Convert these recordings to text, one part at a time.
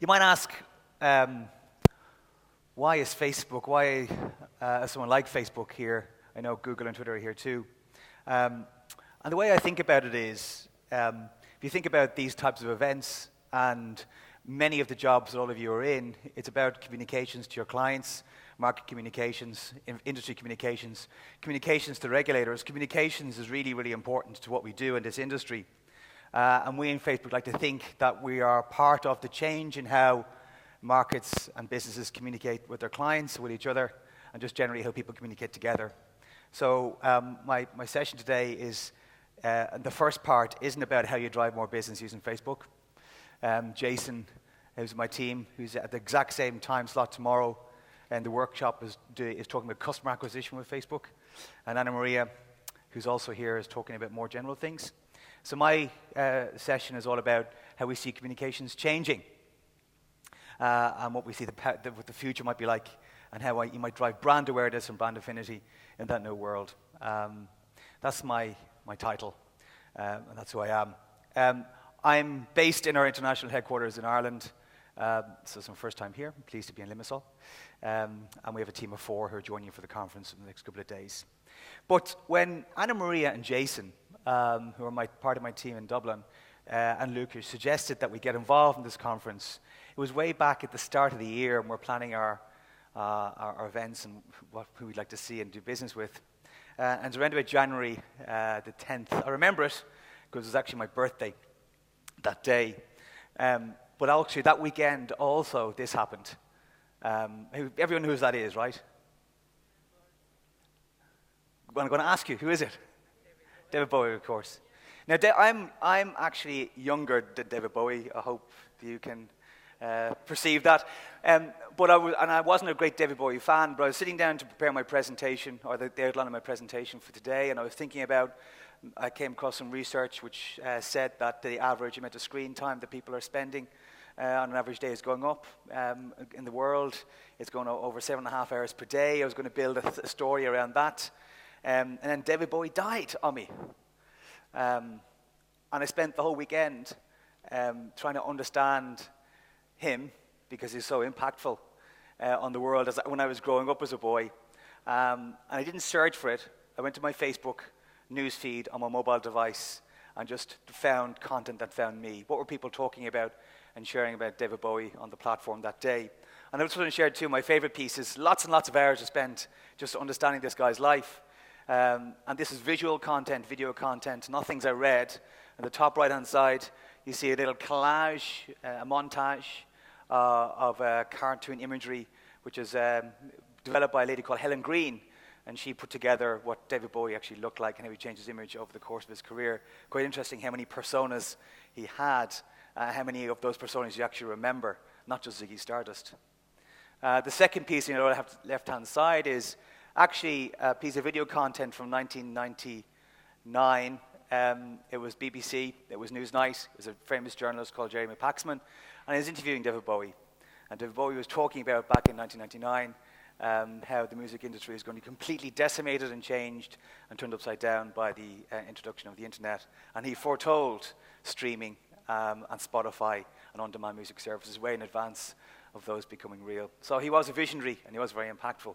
You might ask, why is Facebook, why is someone like Facebook here? I know Google and Twitter are here too. And the way I think about it is, if you think about these types of events and many of the jobs that all of you are in, it's about communications to your clients, market communications, industry communications, communications to regulators. Communications is really, really important to what we do in this industry. And we in Facebook like to think that we are part of the change in how markets and businesses communicate with their clients, with each other, and just generally how people communicate together. So my session today is, the first part isn't about how you drive more business using Facebook. Jason, who's my team, who's at the exact same time slot tomorrow, and the workshop is talking about customer acquisition with Facebook. And Anna Maria, who's also here, is talking about more general things. So my session is all about how we see communications changing, and what we see what the future might be like, and how you might drive brand awareness and brand affinity in that new world. That's my title, and that's who I am. I'm based in our international headquarters in Ireland, so it's my first time here. I'm pleased to be in Limassol. And we have a team of 4 who are joining you for the conference in the next couple of days. But when Anna Maria and Jason, who are part of my team in Dublin, and Lucas suggested that we get involved in this conference, it was way back at the start of the year, and we're planning our events and who we'd like to see and do business with. And it's around about January the 10th. I remember it because it was actually my birthday that day. But actually that weekend also this happened. Everyone knows who that is, right? I'm going to ask you, who is it? David Bowie, of course. Now, I'm actually younger than David Bowie. I hope you can perceive that. But I wasn't a great David Bowie fan, but I was sitting down to prepare my presentation, or the outline of my presentation for today, and I was thinking about, I came across some research which said that the average amount of screen time that people are spending on an average day is going up in the world. It's going over 7.5 hours per day. I was going to build a story around that. And then David Bowie died on me. And I spent the whole weekend trying to understand him, because he's so impactful on the world when I was growing up as a boy. And I didn't search for it. I went to my Facebook newsfeed on my mobile device and just found content that found me. What were people talking about and sharing about David Bowie on the platform that day? And I just want to share 2 of my favorite pieces. Lots and lots of hours I spent just understanding this guy's life. And this is visual content, video content, not things I read. On the top right-hand side, you see a little collage, a montage of cartoon imagery, which is developed by a lady called Helen Green. And she put together what David Bowie actually looked like and how he changed his image over the course of his career. Quite interesting how many personas he had, how many of those personas you actually remember, not just Ziggy Stardust. The second piece on the left-hand side is actually a piece of video content from 1999. It was BBC, it was Newsnight, it was a famous journalist called Jeremy Paxman, and he was interviewing David Bowie. And David Bowie was talking about, back in 1999, how the music industry is going to be completely decimated and changed and turned upside down by the introduction of the internet. And he foretold streaming and Spotify and on-demand music services way in advance of those becoming real. So he was a visionary and he was very impactful.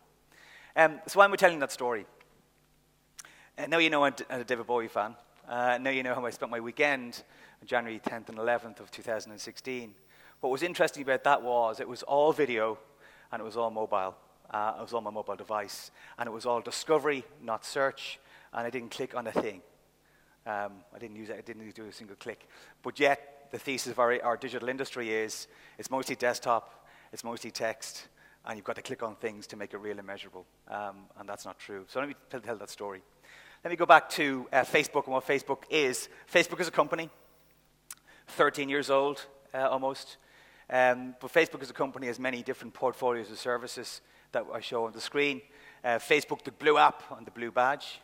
So why am I telling that story? Now you know I'm a David Bowie fan. Now you know how I spent my weekend on January 10th and 11th of 2016. What was interesting about that was it was all video and it was all mobile. It was on my mobile device, and it was all discovery, not search, and I didn't click on a thing. I didn't do a single click. But yet, the thesis of our digital industry is it's mostly desktop, it's mostly text, and you've got to click on things to make it real and measurable, and that's not true. So let me tell that story. Let me go back to Facebook and what Facebook is. Facebook is a company, 13 years old, almost. But Facebook as a company has many different portfolios of services that I show on the screen. Facebook, the blue app on the blue badge,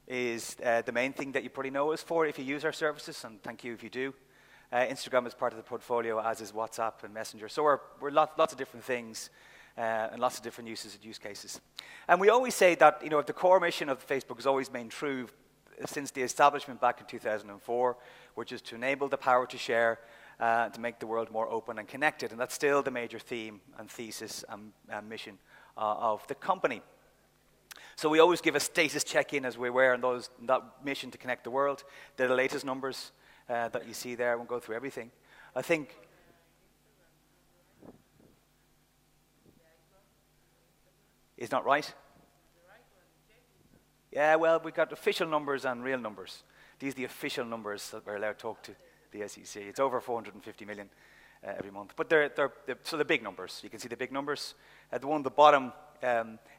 is the main thing that you probably know us for if you use our services, and thank you if you do. Instagram is part of the portfolio, as is WhatsApp and Messenger. So we're lots of different things and lots of different uses and use cases. And we always say that the core mission of Facebook has always been true since the establishment back in 2004, which is to enable the power to share to make the world more open and connected. And that's still the major theme and thesis and mission of the company. So we always give a status check-in as we were on that mission to connect the world. They're the latest numbers that you see there. I won't go through everything. I think... Is not right? Yeah, well, we've got official numbers and real numbers. These are the official numbers that we're allowed to talk to the SEC. It's over 450 million every month. But they're big numbers. You can see the big numbers. The one at the bottom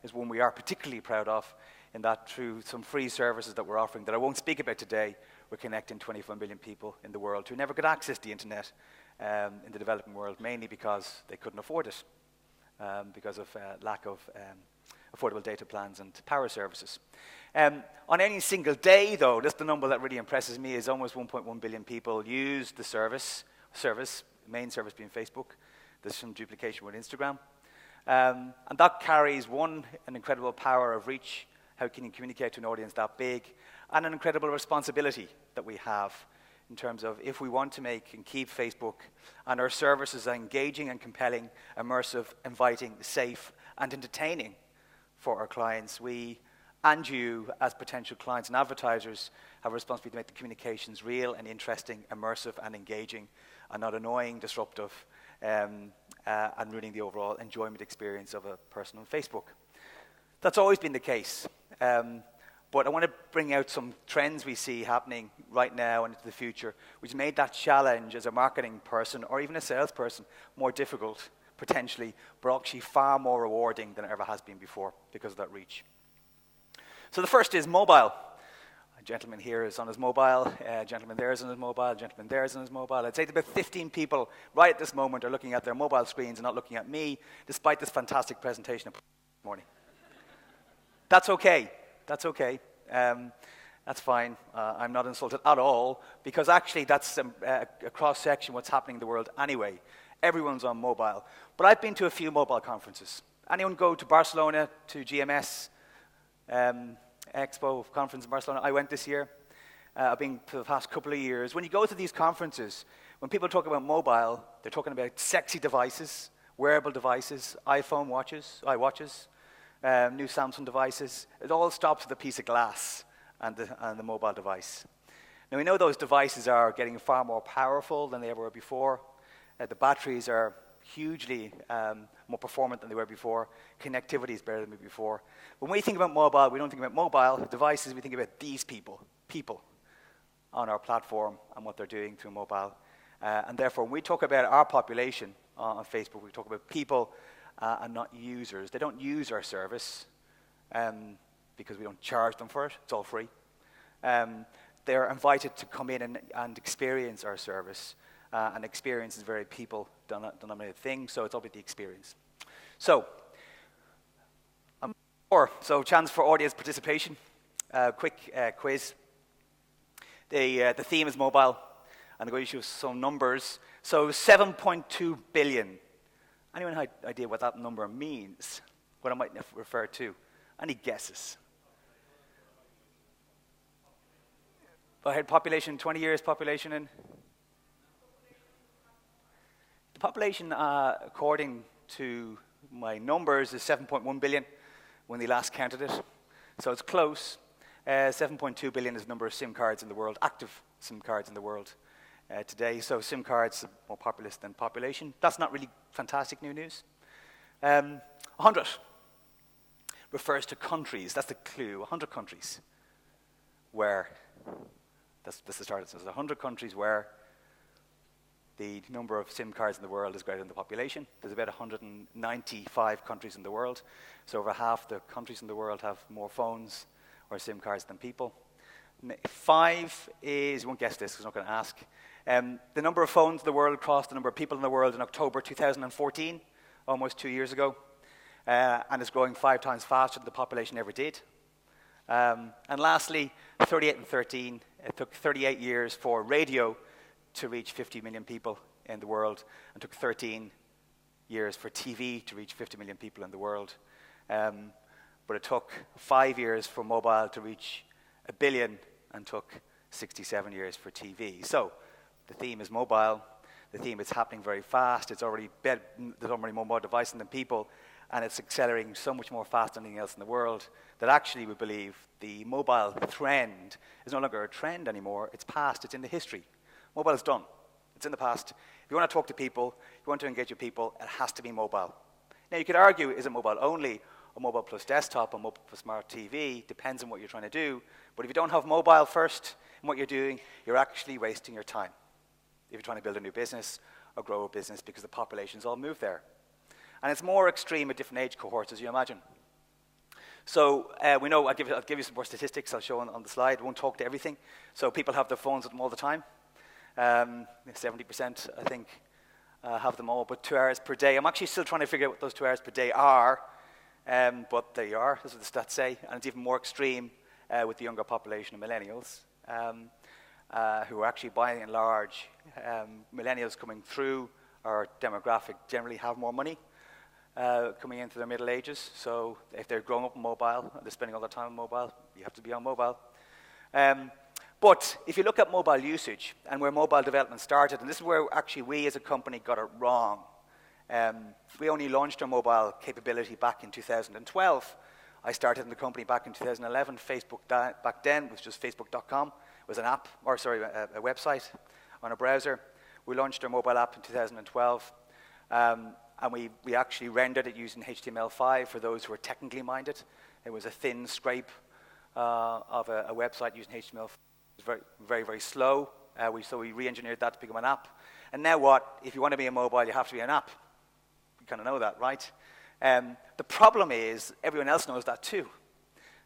is one we are particularly proud of, in that through some free services that we're offering that I won't speak about today, we're connecting 25 million people in the world who never could access the internet in the developing world, mainly because they couldn't afford it, because of lack of affordable data plans and power services. On any single day, though, that's the number that really impresses me, is almost 1.1 billion people use the service, main service being Facebook. There's some duplication with Instagram. And that carries, an incredible power of reach. How can you communicate to an audience that big? And an incredible responsibility that we have in terms of if we want to make and keep Facebook and our services engaging and compelling, immersive, inviting, safe, and entertaining for our clients, we and you as potential clients and advertisers have a responsibility to make the communications real and interesting, immersive and engaging, and not annoying, disruptive, and ruining the overall enjoyment experience of a person on Facebook. That's always been the case. But I want to bring out some trends we see happening right now and into the future, which made that challenge as a marketing person or even a salesperson more difficult, potentially, but actually far more rewarding than it ever has been before because of that reach. So the first is mobile. A gentleman here is on his mobile, a gentleman there is on his mobile, a gentleman there is on his mobile. I'd say about 15 people right at this moment are looking at their mobile screens and not looking at me, despite this fantastic presentation this morning. That's okay. That's okay. That's fine. I'm not insulted at all, because actually that's a cross-section what's happening in the world anyway. Everyone's on mobile. But I've been to a few mobile conferences. Anyone go to Barcelona, to GMS, EXPO conference in Barcelona? I went this year. I've been for the past couple of years. When you go to these conferences, when people talk about mobile, they're talking about sexy devices, wearable devices, iPhone watches, iWatches, new Samsung devices. It all stops with a piece of glass and the mobile device. Now, we know those devices are getting far more powerful than they ever were before. The batteries are hugely more performant than they were before. Connectivity is better than before. When we think about mobile, we don't think about mobile devices. We think about these people on our platform and what they're doing through mobile. And therefore, when we talk about our population on Facebook, we talk about people and not users. They don't use our service because we don't charge them for it. It's all free. They're invited to come in and experience our service. And experience is a very people-denominated thing, so it's all about the experience. So chance for audience participation. Quick quiz. The theme is mobile, and I'm going to show some numbers. So 7.2 billion. Anyone have an idea what that number means? What I might refer to? Any guesses? I had population, 20 years population in? The population, according to my numbers, is 7.1 billion when they last counted it. So it's close. 7.2 billion is the number of SIM cards in the world, active SIM cards in the world today. So SIM cards are more populous than population. That's not really fantastic new news. 100 refers to countries. That's the clue. 100 countries where, that's the start. It says 100 countries where the number of SIM cards in the world is greater than the population. There's about 195 countries in the world. So over half the countries in the world have more phones or SIM cards than people. 5 is, you won't guess this because I'm not going to ask. The number of phones in the world crossed the number of people in the world in October 2014, almost 2 years ago. And it's growing 5 times faster than the population ever did. And lastly, 38 and 13, it took 38 years for radio to reach 50 million people in the world, and took 13 years for TV to reach 50 million people in the world. But it took 5 years for mobile to reach 1 billion, and took 67 years for TV. So the theme is mobile. the theme. It's happening very fast. There's already more mobile devices than people, and it's accelerating so much more fast than anything else in the world that actually we believe the mobile trend is no longer a trend anymore. It's past. It's in the history. Mobile is done. It's in the past. If you want to talk to people, if you want to engage with people, it has to be mobile. Now, you could argue, is it mobile only, or mobile plus desktop, or mobile plus smart TV? Depends on what you're trying to do. But if you don't have mobile first in what you're doing, you're actually wasting your time if you're trying to build a new business or grow a business, because the population's all moved there. And it's more extreme at different age cohorts, as you imagine. So we know, I'll give you some more statistics I'll show on the slide. I won't talk to everything. So people have their phones with them all the time. 70%, I think, have them all, but 2 hours per day. I'm actually still trying to figure out what those 2 hours per day are, but there you are. That's what the stats say. And it's even more extreme with the younger population of millennials, who are actually, by and large, millennials coming through our demographic generally have more money coming into their middle ages. So if they're growing up on mobile, they're spending all their time on mobile, you have to be on mobile. But if you look at mobile usage and where mobile development started, and this is where actually we as a company got it wrong. We only launched our mobile capability back in 2012. I started in the company back in 2011. Facebook back then was just facebook.com. It was an app, or sorry, a website on a browser. We launched our mobile app in 2012. And we actually rendered it using HTML5 for those who are technically minded. It was a thin scrape of a website using HTML5. It was very, very, very slow. So we re-engineered that to become an app. And now what? If you want to be a mobile, you have to be an app. You kind of know that, right? The problem is everyone else knows that too.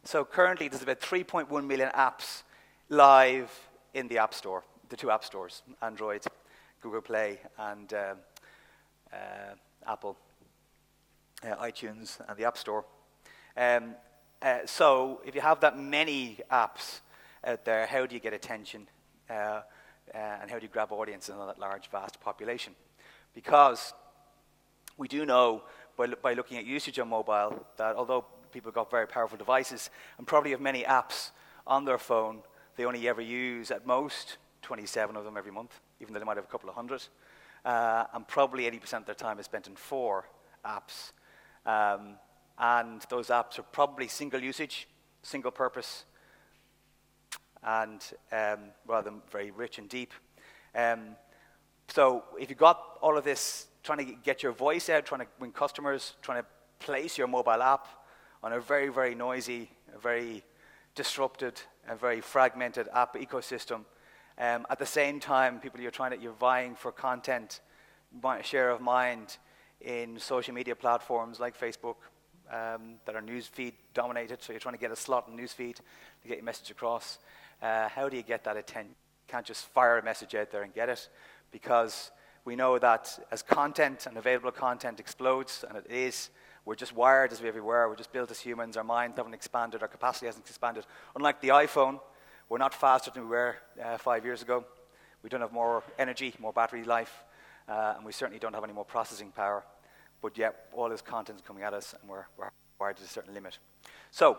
So currently there's about 3.1 million apps live in the App Store, the 2 app stores, Android, Google Play, and Apple, iTunes, and the App Store. So if you have that many apps out there, how do you get attention? And how do you grab audience in that large, vast population? Because we do know by looking at usage on mobile that although people got very powerful devices and probably have many apps on their phone, they only ever use at most 27 of them every month, even though they might have a couple of hundred. And probably 80% of their time is spent in 4 apps. And those apps are probably single usage, single purpose, and rather than very rich and deep. So if you got all of this, trying to get your voice out, trying to win customers, trying to place your mobile app on a very, very noisy, a very disrupted, a very fragmented app ecosystem, at the same time, you're vying for content, share of mind in social media platforms like Facebook that are newsfeed dominated. So you're trying to get a slot in newsfeed to get your message across. How do you get that attention? You can't just fire a message out there and get it, because we know that as content and available content explodes, and it is, we're just wired as we everywhere. We're just built as humans. Our minds haven't expanded. Our capacity hasn't expanded. Unlike the iPhone, we're not faster than we were 5 years ago. We don't have more energy, more battery life, and we certainly don't have any more processing power. But yet, all this content is coming at us, and we're wired to a certain limit. So,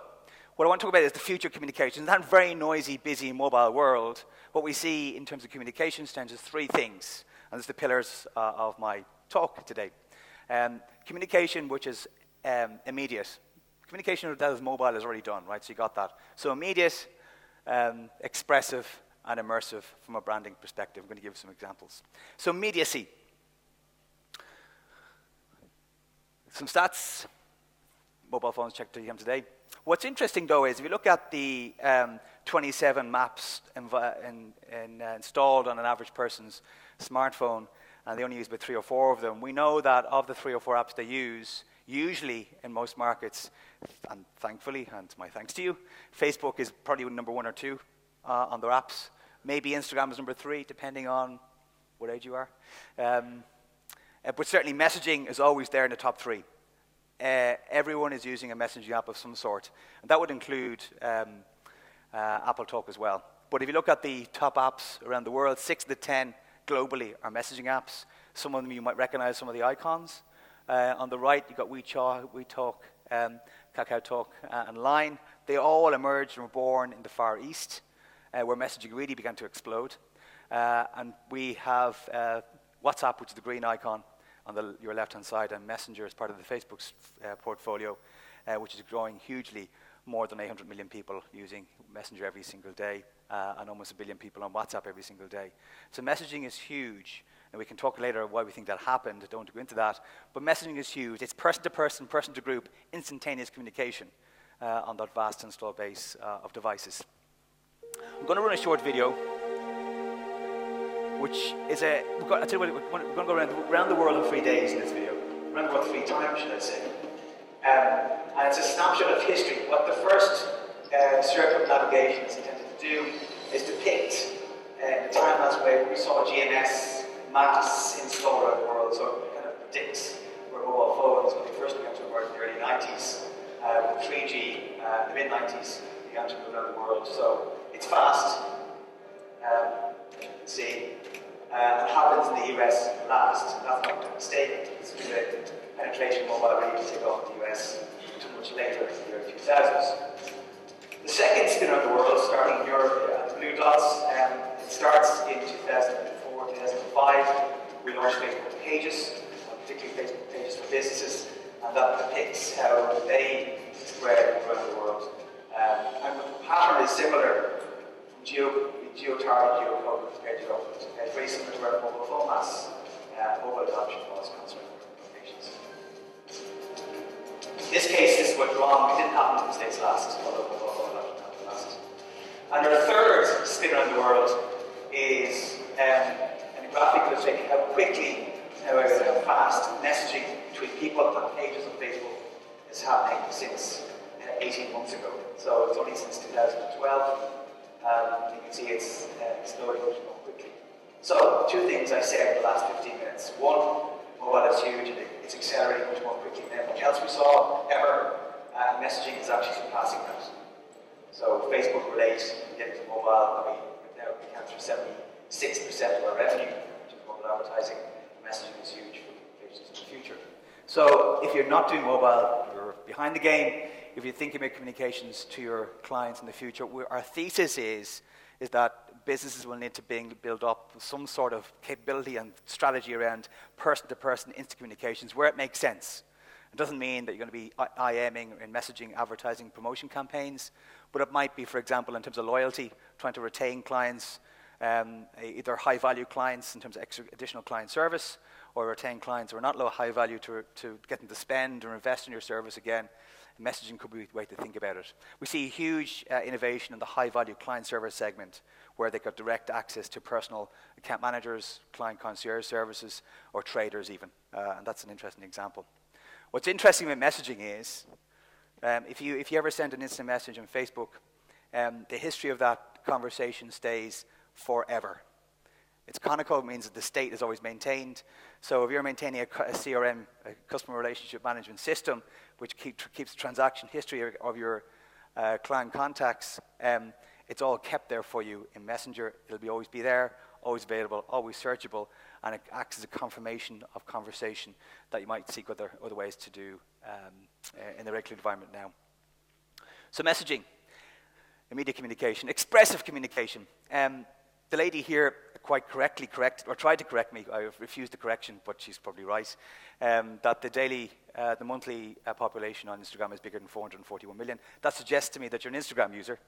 what I want to talk about is the future of communications. In that very noisy, busy mobile world, what we see in terms of communications tends to 3 things, and this is the pillars of my talk today. Communication, which is immediate. Communication that is mobile is already done, right? So you got that. So immediate, expressive, and immersive from a branding perspective. I'm going to give some examples. So immediacy. Some stats. Mobile phones checked today. What's interesting, though, is if you look at the 27 maps installed on an average person's smartphone, and they only use about 3 or 4 of them, we know that of the 3 or 4 apps they use, usually in most markets, and thankfully, and my thanks to you, Facebook is probably number 1 or 2 on their apps. Maybe Instagram is number 3, depending on what age you are. But certainly messaging is always there in the top 3. Everyone is using a messaging app of some sort. And that would include Apple Talk as well. But if you look at the top apps around the world, 6 of the 10 globally are messaging apps. Some of them you might recognize some of the icons. On the right, you've got WeTalk, KakaoTalk, and Line. They all emerged and were born in the Far East, where messaging really began to explode. And we have WhatsApp, which is the green icon on your left-hand side, and Messenger is part of the Facebook's portfolio, which is growing hugely. More than 800 million people using Messenger every single day, and almost 1 billion people on WhatsApp every single day. So messaging is huge, and we can talk later why we think that happened. I don't want to go into that, but messaging is huge. It's person-to-person, person-to-group, instantaneous communication on that vast installed base of devices. I'm going to run a short video, which is we're going to go around the world in 3 days in this video. Around the world 3 times, should I say. And it's a snapshot of history. What the first circle of navigation is intended to do is depict the time-lapse way we saw GNS mass installed around the world. So it kind of predicts where mobile phones, when they first began to emerge in the early 90s, with 3G, the mid-90s, began to move around the world. So it's fast, as you can see. It happens in the US last. That's not a statement. It's the penetration of mobile really to take off in the US until much later in the early 2000s. The second spin around the world, starting in Europe, the blue dots, it starts in 2004, 2005. We launched Facebook Pages, particularly Facebook Pages for businesses, and that depicts how they spread around the world. And the pattern is similar from geo-target, geo-code, compared to others. It's very similar to where mobile phone mass, mobile adoption was concerned. In this case, this went wrong. It didn't happen in the States last, although mobile phone adoption happened last. And our third spin around the world is a graphic illustrating how quickly, how fast messaging between people on pages on Facebook is happening since 18 months ago. So it's only since 2012. You can see it's slowly going more quickly. So, 2 things I said in the last 15 minutes. One, mobile is huge and it's accelerating much more quickly than anything else we saw ever. Messaging is actually surpassing that. So, Facebook relates, getting to mobile, and we now account for 76% of our revenue, which is mobile advertising. Messaging is huge for business in the future. So, if you're not doing mobile, you're behind the game. If you're thinking about communications to your clients in the future, our thesis is that businesses will need to build up some sort of capability and strategy around person-to-person instant communications where it makes sense. It doesn't mean that you're going to be IMing in messaging, advertising, promotion campaigns, but it might be, for example, in terms of loyalty, trying to retain clients, either high-value clients in terms of additional client service, or retain clients who are not low high value to get them to spend or invest in your service again. Messaging could be the way to think about it. We see huge innovation in the high-value client service segment, where they got direct access to personal account managers, client concierge services, or traders even. And that's an interesting example. What's interesting with messaging is, if you ever send an instant message on Facebook, the history of that conversation stays forever. It's canonical, means that the state is always maintained. So if you're maintaining a CRM, a customer relationship management system, which keeps transaction history of your client contacts, it's all kept there for you in Messenger. It'll always be there, always available, always searchable, and it acts as a confirmation of conversation that you might seek other ways to do in the regular environment now. So messaging, immediate communication, expressive communication. The lady here quite correctly tried to correct me. I refused the correction, but she's probably right. That the monthly population on Instagram is bigger than 441 million. That suggests to me that you're an Instagram user.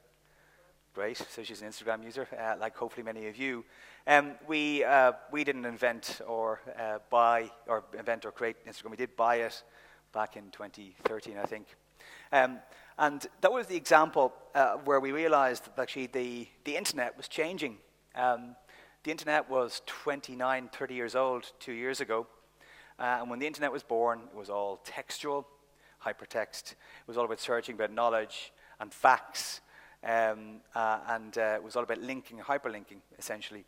Great, so she's an Instagram user, like hopefully many of you. We didn't invent or create Instagram. We did buy it back in 2013, I think. And that was the example where we realized that actually the internet was changing. The internet was 29, 30 years old 2 years ago. And when the internet was born, it was all textual, hypertext. It was all about searching about knowledge and facts. And it was all about linking, hyperlinking, essentially.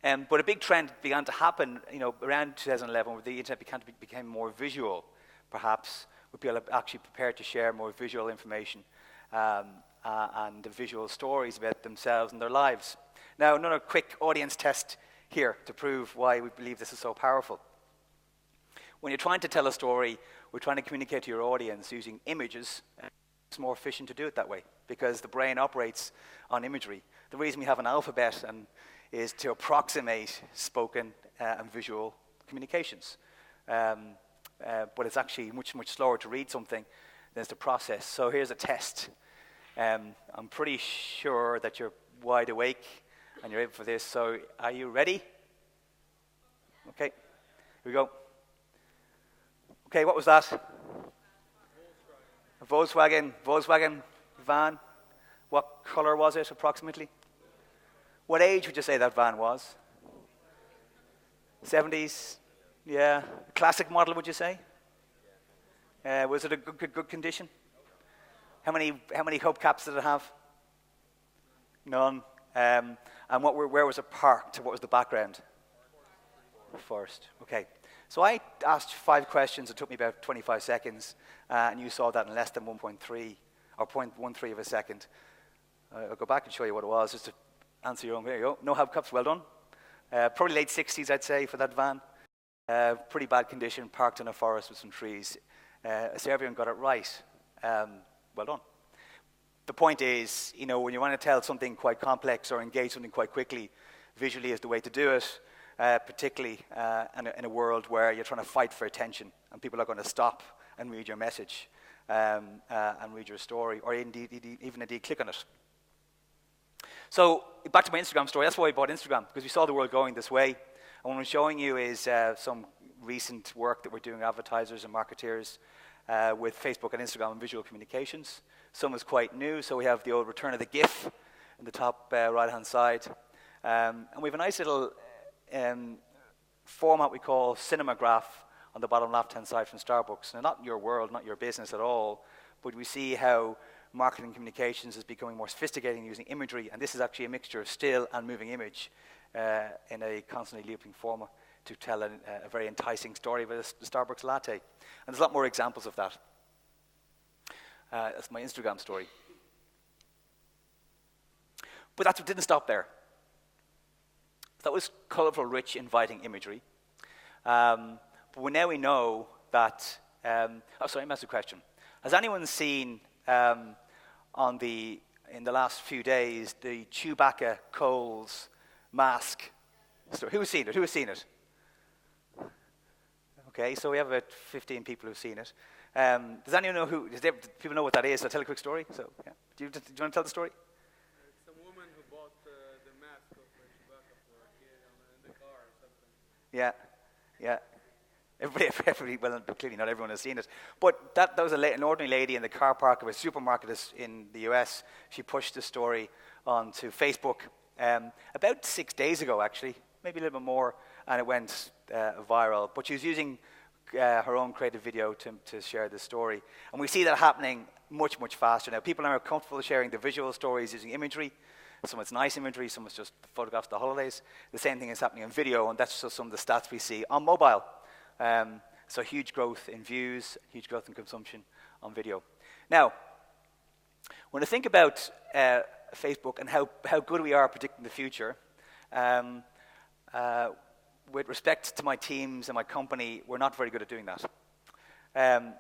But a big trend began to happen, around 2011, where the internet became more visual, perhaps, with people actually prepared to share more visual information and visual stories about themselves and their lives. Now, another quick audience test here to prove why we believe this is so powerful. When you're trying to tell a story, we're trying to communicate to your audience using images. It's more efficient to do it that way because the brain operates on imagery. The reason we have an alphabet is to approximate spoken and visual communications. But it's actually much, much slower to read something than it's to process. So here's a test. I'm pretty sure that you're wide awake and you're able for this. So are you ready? Okay, here we go. Okay, what was that? A Volkswagen van. What color was it approximately? What age would you say that van was? 70s? Yeah. Classic model, would you say? Was it a good condition? How many hubcaps did it have? None. And where was it parked? What was the background? Forest. Okay. So I asked 5 questions. It took me about 25 seconds, and you saw that in less than 1.3 or 0.13 of a second. I'll go back and show you what it was, just to answer your own. There you go. No hubcaps. Well done. Probably late 60s, I'd say, for that van. Pretty bad condition, parked in a forest with some trees. So everyone got it right. Well done. The point is, when you want to tell something quite complex or engage something quite quickly, visually is the way to do it, particularly in a world where you're trying to fight for attention and people are going to stop and read your message and read your story, or indeed click on it. So back to my Instagram story. That's why I bought Instagram, because we saw the world going this way. And what I'm showing you is some recent work that we're doing, advertisers and marketeers, with Facebook and Instagram and visual communications. Some is quite new, so we have the old return of the GIF in the top right-hand side. And we have a nice little format we call Cinematograph on the bottom left-hand side from Starbucks. Now, not your world, not your business at all, but we see how marketing communications is becoming more sophisticated using imagery, and this is actually a mixture of still and moving image in a constantly looping format to tell a very enticing story about a Starbucks latte. And there's a lot more examples of that. That's my Instagram story. But that didn't stop there. That was colorful, rich, inviting imagery. But now we know that... let me ask a question. Has anyone seen, in the last few days, the Chewbacca Coles mask? So who's seen it? Who has seen it? Okay, so we have about 15 people who've seen it. Does anyone know do people know what that is? I'll tell a quick story. So, yeah. Do you want to tell the story? It's a woman who bought the mask of Chewbacca for a kid in the car or something. Yeah. Everybody, well, clearly not everyone has seen it. But that was an ordinary lady in the car park of a supermarket in the US. She pushed the story onto Facebook about 6 days ago, actually, maybe a little bit more, and it went viral. But she was using her own creative video to share the story. And we see that happening much, much faster now. People are comfortable sharing the visual stories using imagery. Some it's nice imagery, some it's just photographs of the holidays. The same thing is happening in video, and that's just some of the stats we see on mobile. So huge growth in views, huge growth in consumption on video. Now, when I think about Facebook and how good we are predicting the future, with respect to my teams and my company, we're not very good at doing that.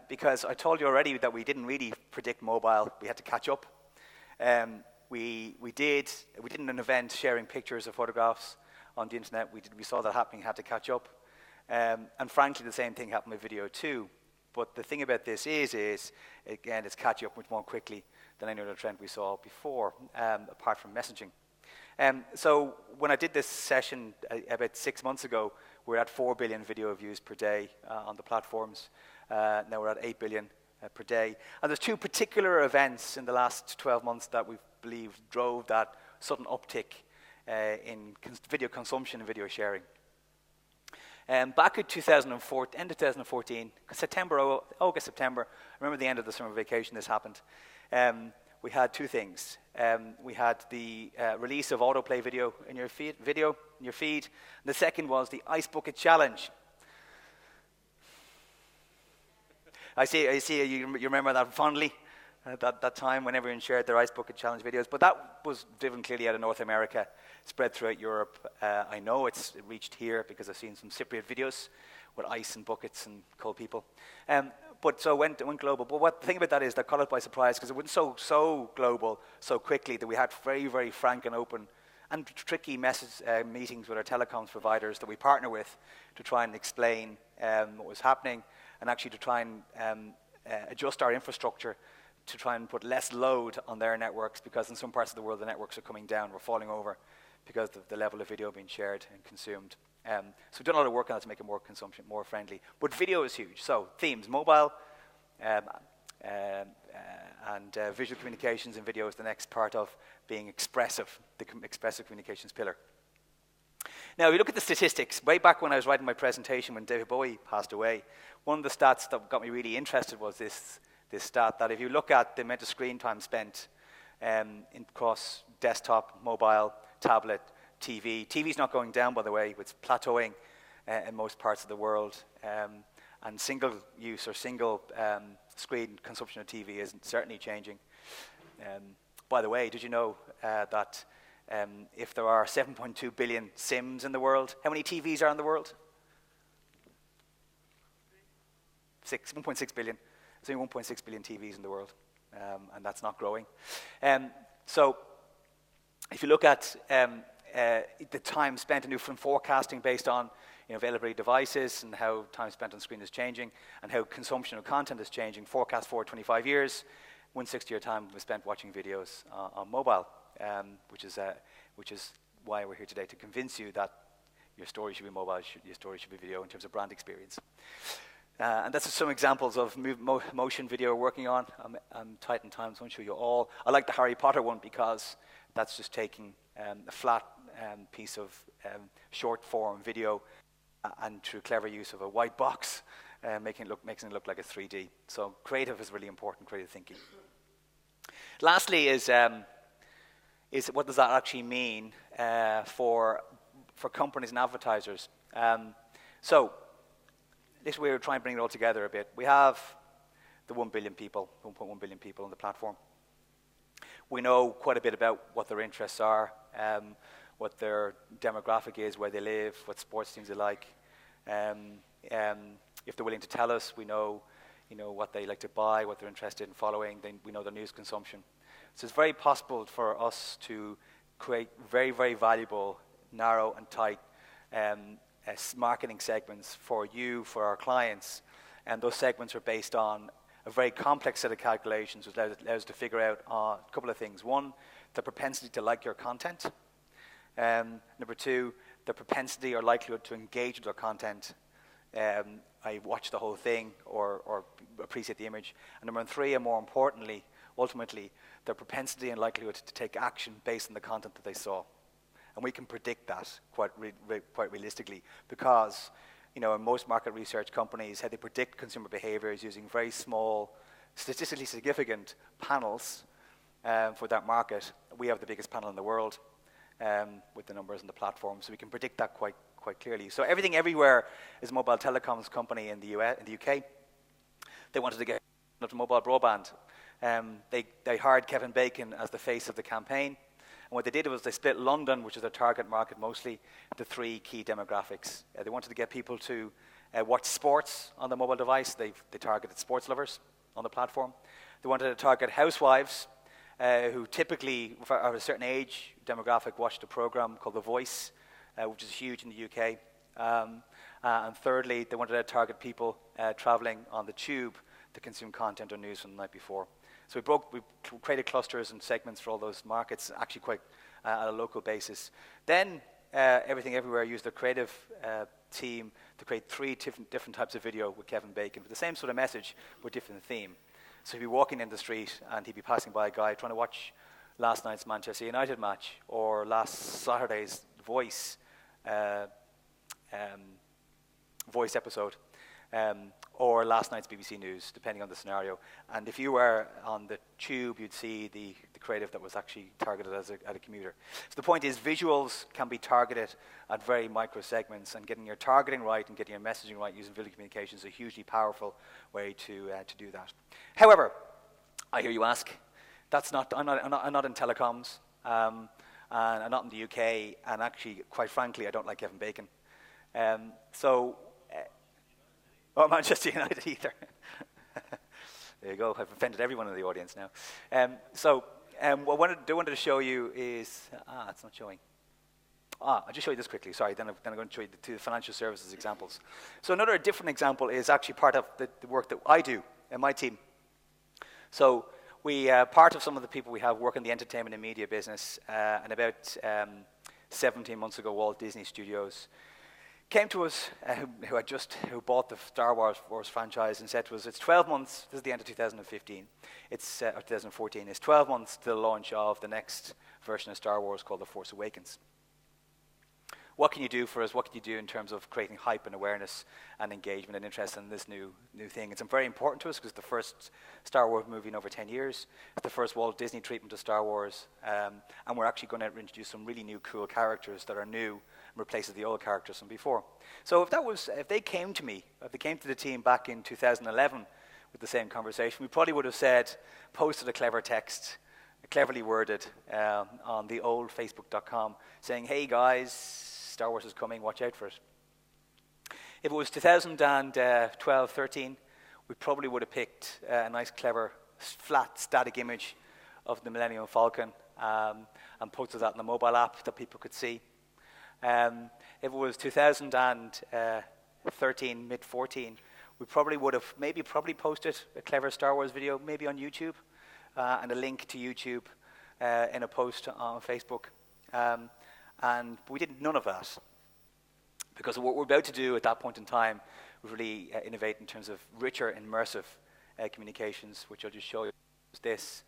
Because I told you already that we didn't really predict mobile. We had to catch up. We did an event sharing pictures or photographs on the internet. We saw that happening, had to catch up. And frankly, the same thing happened with video too. But the thing about this is again, it's catching up much more quickly than any other trend we saw before, apart from messaging. So when I did this session about 6 months ago, we were at 4 billion video views per day on the platforms. Now we're at 8 billion per day. And there's 2 particular events in the last 12 months that we believe drove that sudden uptick in video consumption and video sharing. Back in 2014, end of 2014, August, September, I remember the end of the summer vacation this happened. We had 2 things. We had the release of autoplay video in your feed. And the second was the Ice Bucket Challenge. I see you remember that fondly, that time when everyone shared their Ice Bucket Challenge videos. But that was driven clearly out of North America, spread throughout Europe. I know it reached here because I've seen some Cypriot videos with ice and buckets and cold people. But so it went global. But the thing about that is that caught us by surprise because it went so global so quickly that we had very, very frank and open and tricky meetings with our telecoms providers that we partner with to try and explain what was happening, and actually to try and adjust our infrastructure to try and put less load on their networks, because in some parts of the world the networks are coming down, we're falling over because of the level of video being shared and consumed. So we've done a lot of work on that to make it more consumption, more friendly. But video is huge. So themes, mobile, and visual communications and video is the next part of being expressive, the expressive communications pillar. Now, we look at the statistics. Way back when I was writing my presentation when David Bowie passed away, one of the stats that got me really interested was this stat, that if you look at the amount of screen time spent across desktop, mobile, tablet, TV's not going down, by the way, it's plateauing in most parts of the world, and single use or single screen consumption of TV is certainly changing. By the way, did you know that if there are 7.2 billion SIMs in the world, how many TVs are in the world? 1.6 billion. There's only 1.6 billion TVs in the world, and that's not growing. So if you look at the time spent in different forecasting based on availability of devices and how time spent on screen is changing and how consumption of content is changing, forecast forward 25 years, 1/6 of your time was spent watching videos on mobile, which is why we're here today, to convince you that your story should be mobile, your story should be video in terms of brand experience. And that's just some examples of motion video we're working on. I'm tight on time, so I won't show you all. I like the Harry Potter one because that's just taking a flat piece of short form video and through clever use of a white box, making it look like a 3D. So creative is really important, creative thinking. Lastly is what does that actually mean for companies and advertisers? So this way we're trying to bring it all together a bit. We have the 1 billion people, 1.1 billion people on the platform. We know quite a bit about what their interests are, what their demographic is, where they live, what sports teams they like. If they're willing to tell us, we know, what they like to buy, what they're interested in following. Then we know their news consumption. So it's very possible for us to create very, very valuable, narrow and tight marketing segments for you, for our clients. And those segments are based on a very complex set of calculations which allows us to figure out a couple of things. One, the propensity to like your content. Number two, the propensity or likelihood to engage with our content. I watch the whole thing or appreciate the image. And number three, and more importantly, ultimately, the propensity and likelihood to take action based on the content that they saw. And we can predict that quite realistically because, in most market research companies, how they predict consumer behavior is using very small, statistically significant panels for that market. We have the biggest panel in the world with the numbers on the platform, so we can predict that quite clearly. So Everything Everywhere is a mobile telecoms company in the UK. They wanted to get up to mobile broadband. They hired Kevin Bacon as the face of the campaign. And what they did was they split London, which is their target market mostly, into 3 key demographics. They wanted to get people to watch sports on the mobile device. They targeted sports lovers on the platform. They wanted to target housewives who typically, of a certain age demographic, watched a program called The Voice, which is huge in the UK. And thirdly, they wanted to target people traveling on the tube to consume content or news from the night before. So we created clusters and segments for all those markets, actually quite at a local basis. Then Everything Everywhere used their creative team to create 3 different types of video with Kevin Bacon, with the same sort of message, but different theme. So he'd be walking in the street and he'd be passing by a guy trying to watch last night's Manchester United match or last Saturday's Voice episode. Or last night's BBC News, depending on the scenario. And if you were on the tube, you'd see the creative that was actually targeted at a commuter. So the point is, visuals can be targeted at very micro segments, and getting your targeting right and getting your messaging right using visual communication is a hugely powerful way to do that. However, I hear you ask, I'm not in telecoms, and I'm not in the UK, and actually, quite frankly, I don't like Kevin Bacon. Or Manchester United either. There you go. I've offended everyone in the audience now. What I wanted to show you is... it's not showing. I'll just show you this quickly, sorry, then I'm going to show you the two financial services examples. So another different example is actually part of the work that I do in my team. So we, part of some of the people we have work in the entertainment and media business, and about 17 months ago, Walt Disney Studios came to us, who bought the Star Wars franchise, and said to us, it's 12 months, this is the end of 2015, or 2014, it's 12 months to the launch of the next version of Star Wars called The Force Awakens. What can you do for us? What can you do in terms of creating hype and awareness and engagement and interest in this new thing? It's very important to us because it's the first Star Wars movie in over 10 years. It's the first Walt Disney treatment of Star Wars. And we're actually going to introduce some really new, cool characters that are new and replaces the old characters from before. So if they came to me, if they came to the team back in 2011 with the same conversation, we probably would have posted a clever text, cleverly worded, on the old Facebook.com saying, hey guys, Star Wars is coming, watch out for it. If it was 2012, 13, we probably would have picked a nice, clever, flat, static image of the Millennium Falcon and posted that in the mobile app that people could see. If it was 2013, mid-14, we probably would have probably posted a clever Star Wars video, maybe on YouTube, and a link to YouTube in a post on Facebook. And we did none of that, because what we're about to do at that point in time was really innovate in terms of richer, immersive communications, which I'll just show you. This,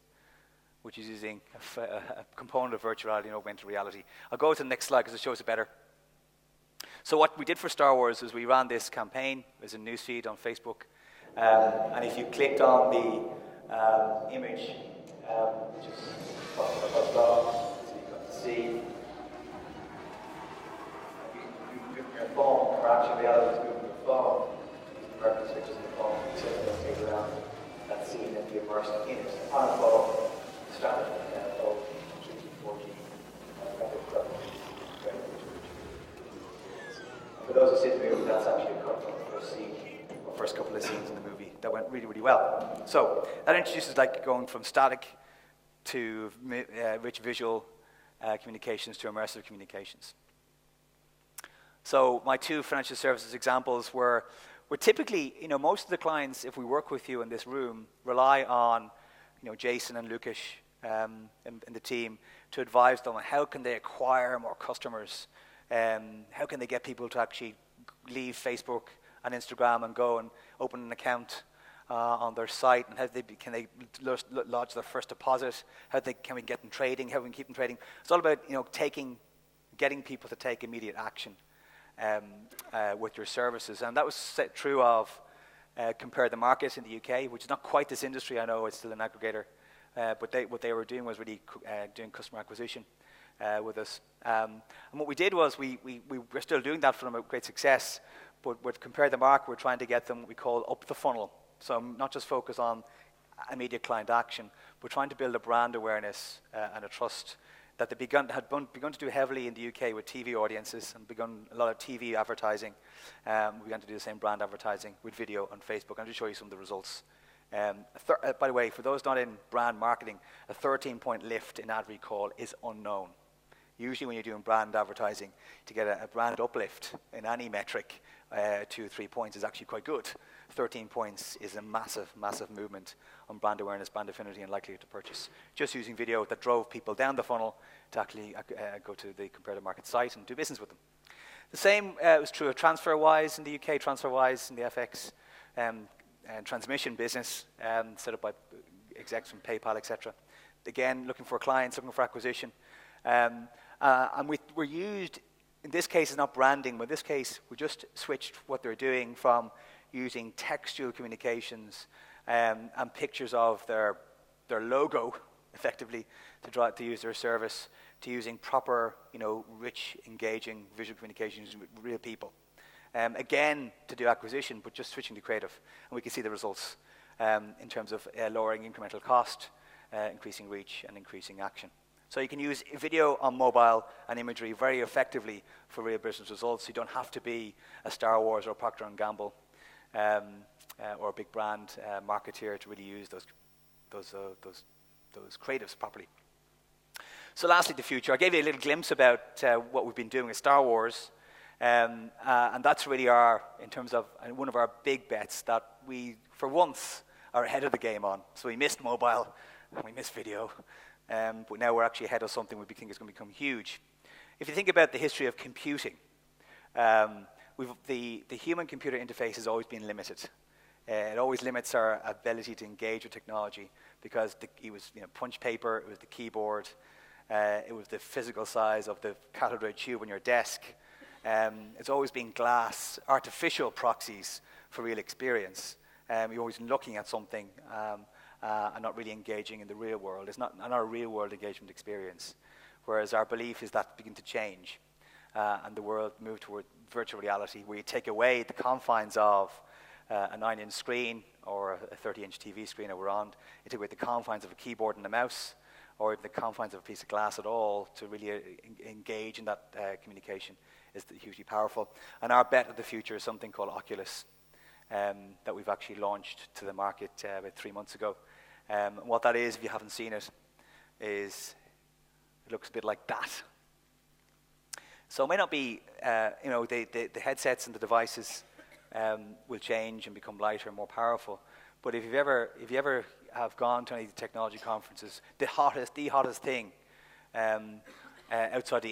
which is using a component of virtual reality and augmented reality. I'll go to the next slide because it shows it better. So what we did for Star Wars is we ran this campaign. There's a newsfeed on Facebook. And if you clicked on the image, which is so you got to see, your phone, or actually reality is moving your phone, the purpose which is the phone, so you'll take around that scene and be immersed in it. On a phone, standard phone, 3G, 4G, for those who see the movie, that's actually a cut from the first scene, or first couple of scenes in the movie that went really, really well. So that introduces going from static to rich visual communications to immersive communications. So my two financial services examples were typically, most of the clients, if we work with you in this room, rely on, Jason and Lukash and the team to advise them on how can they acquire more customers, how can they get people to actually leave Facebook and Instagram and go and open an account on their site, and how can they lodge their first deposit, can we get them trading, how we can keep them trading. It's all about getting people to take immediate action with your services. And that was true of Compare the Market in the UK, which is not quite this industry, I know it's still an aggregator, but what they were doing was really doing customer acquisition with us. And what we did was we're still doing that for them with great success, but with Compare the Market, we're trying to get them what we call up the funnel. So not just focus on immediate client action, but trying to build a brand awareness and a trust that they had begun to do heavily in the UK with TV audiences and begun a lot of TV advertising. We began to do the same brand advertising with video on Facebook. I'll just show you some of the results. By the way, for those not in brand marketing, a 13-point lift in ad recall is unknown. Usually when you're doing brand advertising, to get a brand uplift in any metric, 2 or 3 points is actually quite good. 13 points is a massive, massive movement on brand awareness, brand affinity, and likelihood to purchase. Just using video that drove people down the funnel to actually go to the Compare the Market site and do business with them. The same was true of TransferWise in the UK, TransferWise in the FX and transmission business set up by execs from PayPal, etc. Again, looking for clients, looking for acquisition. And we're used, in this case, it's not branding, but in this case, we just switched what they're doing from using textual communications and pictures of their logo, effectively, to use their service, to using proper, rich, engaging visual communications with real people. Again, to do acquisition, but just switching to creative. And we can see the results in terms of lowering incremental cost, increasing reach, and increasing action. So you can use video on mobile and imagery very effectively for real business results. You don't have to be a Star Wars or Procter & Gamble or a big brand marketeer to really use those creatives properly. So lastly, the future. I gave you a little glimpse about what we've been doing with Star Wars, and that's really in terms of one of our big bets that we, for once, are ahead of the game on. So we missed mobile, and we missed video, but now we're actually ahead of something we think is going to become huge. If you think about the history of computing, the human-computer interface has always been limited. It always limits our ability to engage with technology because it was punch paper, it was the keyboard, it was the physical size of the cathode ray tube on your desk. It's always been glass, artificial proxies for real experience. You're always looking at something and not really engaging in the real world. It's not a real world engagement experience. Whereas our belief is that begin to change and the world move toward virtual reality where you take away the confines of a 9-inch screen or a 30-inch TV screen that we're on. You take away the confines of a keyboard and a mouse or even the confines of a piece of glass at all to really engage in that communication is hugely powerful. And our bet of the future is something called Oculus that we've actually launched to the market about 3 months ago. What that is, if you haven't seen it, is it looks a bit like that. So it may not be, the headsets and the devices will change and become lighter and more powerful. But if you ever have gone to any of the technology conferences, the hottest thing outside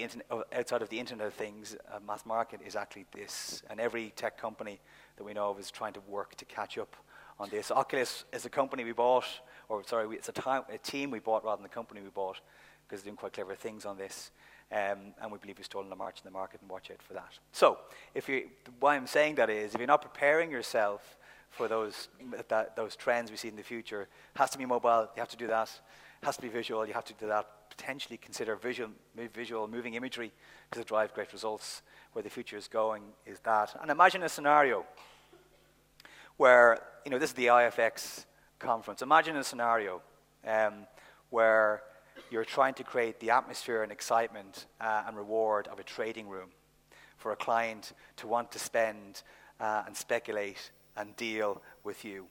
of the Internet of Things, mass market, is actually this. And every tech company that we know of is trying to work to catch up on this. Oculus is a company we bought, it's a team we bought rather than the company we bought, because they're doing quite clever things on this. And we believe we've stolen a march in the market, and watch out for that. So, why I'm saying that is, if you're not preparing yourself for those trends we see in the future, it has to be mobile, you have to do that. It has to be visual, you have to do that. Potentially consider visual moving imagery to drive great results. Where the future is going is that. And imagine a scenario where, this is the IFX conference. Imagine a scenario where you're trying to create the atmosphere and excitement and reward of a trading room for a client to want to spend and speculate and deal with you.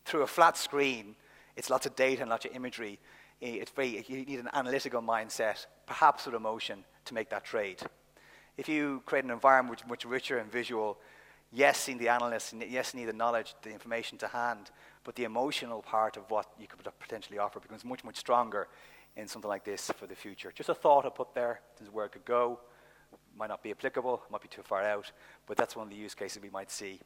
Through a flat screen, it's lots of data and lots of imagery. You need an analytical mindset, perhaps with emotion, to make that trade. If you create an environment which is much richer and visual, yes, you need the analysts, yes, you need the knowledge, the information to hand, but the emotional part of what you could potentially offer becomes much, much stronger in something like this for the future. Just a thought I put there, this is where it could go. Might not be applicable, might be too far out, but that's one of the use cases we might see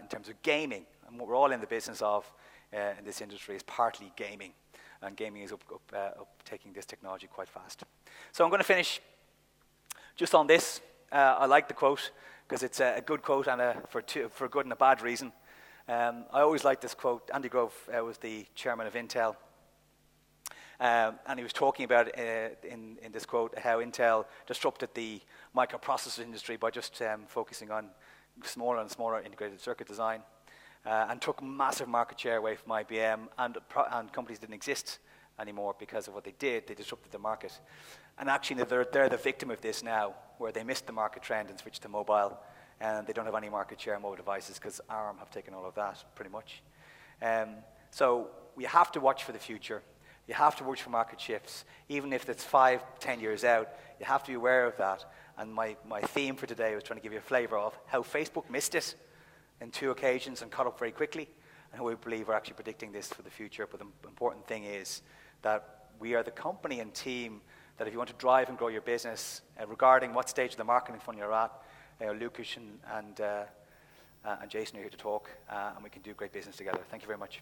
in terms of gaming. And what we're all in the business of in this industry is partly gaming. And gaming is taking this technology quite fast. So I'm going to finish just on this. I like the quote because it's a good quote and for a good and a bad reason. I always like this quote. Andy Grove was the chairman of Intel. And he was talking about in this quote how Intel disrupted the microprocessor industry by just focusing on smaller and smaller integrated circuit design. And took massive market share away from IBM, and companies didn't exist anymore because of what they did. They disrupted the market. And actually, they're the victim of this now, where they missed the market trend and switched to mobile, and they don't have any market share in mobile devices because ARM have taken all of that, pretty much. So we have to watch for the future. You have to watch for market shifts. Even if it's 5, 10 years out, you have to be aware of that. And my theme for today was trying to give you a flavor of how Facebook missed it in 2 occasions and caught up very quickly, and we believe we're actually predicting this for the future. But the important thing is that we are the company and team that if you want to drive and grow your business, regarding what stage of the marketing funnel you're at, Lucas and Jason are here to talk, and we can do great business together. Thank you very much.